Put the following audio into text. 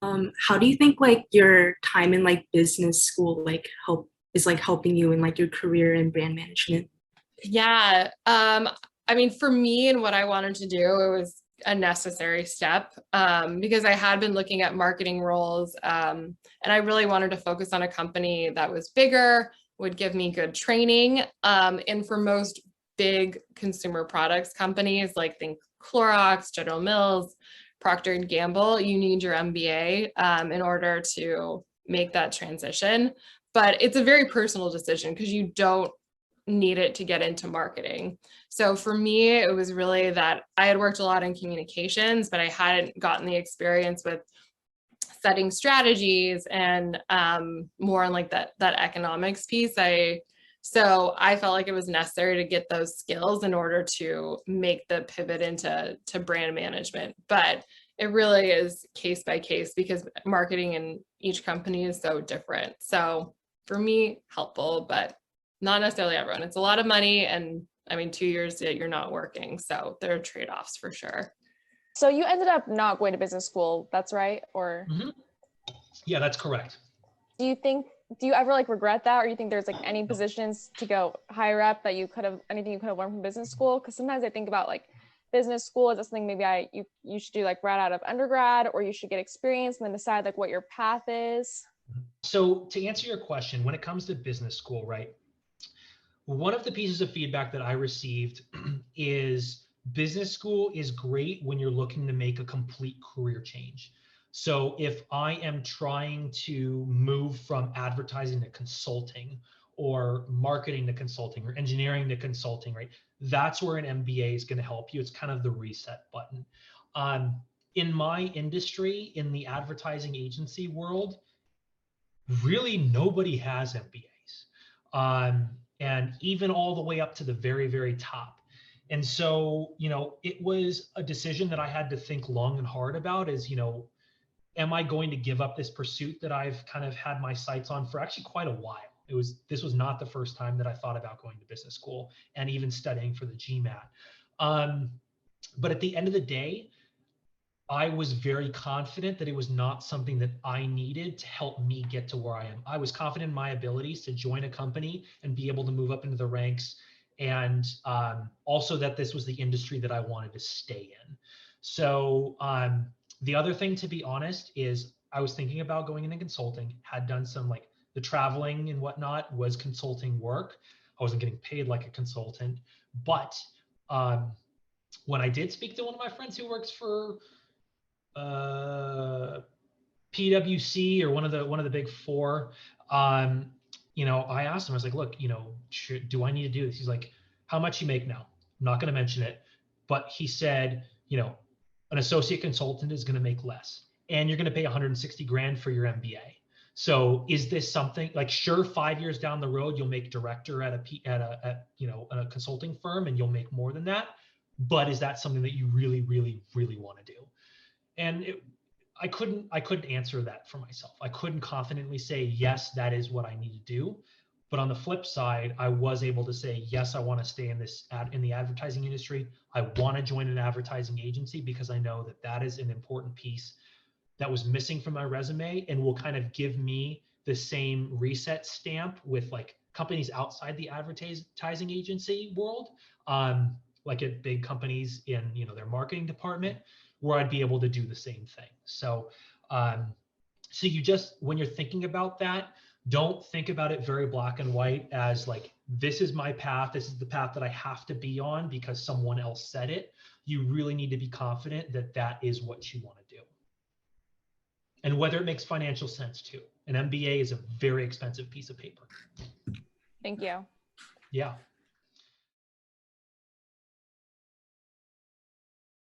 How do you think like your time in like business school like helping you in like your career in brand management? Yeah. I mean, for me and what I wanted to do, it was a necessary step because I had been looking at marketing roles and I really wanted to focus on a company that was bigger, would give me good training. And for most big consumer products companies, like think Clorox, General Mills, Procter and Gamble, you need your MBA in order to make that transition. But it's a very personal decision because you don't need it to get into marketing. So for me, it was really that I had worked a lot in communications, but I hadn't gotten the experience with setting strategies and more on like that economics piece. So I felt like it was necessary to get those skills in order to make the pivot into brand management. But it really is case by case because marketing in each company is so different. So for me, helpful, but not necessarily everyone. It's a lot of money, and I mean, 2 years that you're not working, so there are trade-offs for sure. So you ended up not going to business school, that's right? Or Yeah, that's correct. do you ever like regret that, or you think there's like any positions to go higher up that anything you could have learned from business school? Because sometimes I think about like business school is something maybe you should do like right out of undergrad, or you should get experience and then decide like what your path is. So to answer your question, when it comes to business school, right? One of the pieces of feedback that I received is business school is great when you're looking to make a complete career change. So if I am trying to move from advertising to consulting or marketing to consulting or engineering to consulting, right? That's where an MBA is going to help you. It's kind of the reset button. In my industry, in the advertising agency world, really nobody has MBAs. And even all the way up to the very, very top. And so, it was a decision that I had to think long and hard about is, am I going to give up this pursuit that I've kind of had my sights on for actually quite a while? This was not the first time that I thought about going to business school and even studying for the GMAT. But at the end of the day, I was very confident that it was not something that I needed to help me get to where I am. I was confident in my abilities to join a company and be able to move up into the ranks, and also that this was the industry that I wanted to stay in. So the other thing, to be honest, is I was thinking about going into consulting, had done some like the traveling and whatnot was consulting work. I wasn't getting paid like a consultant, but when I did speak to one of my friends who works for PwC or one of the big four, I asked him, I was like, look, do I need to do this? He's like, how much you make now? I'm not going to mention it, but he said, an associate consultant is going to make less, and you're going to pay 160 grand for your MBA. So is this something like, sure, 5 years down the road, you'll make director at a consulting firm and you'll make more than that. But is that something that you really, really, really want to do? And I couldn't answer that for myself. I couldn't confidently say, yes, that is what I need to do. But on the flip side, I was able to say, yes, I want to stay in the advertising industry. I want to join an advertising agency because I know that that is an important piece that was missing from my resume and will kind of give me the same reset stamp with like companies outside the advertising agency world, like at big companies in their marketing department, where I'd be able to do the same thing. So, so you just, when you're thinking about that, don't think about it very black and white as like, this is my path. This is the path that I have to be on because someone else said it. You really need to be confident that that is what you want to do. And whether it makes financial sense too. An MBA is a very expensive piece of paper. Thank you. Yeah.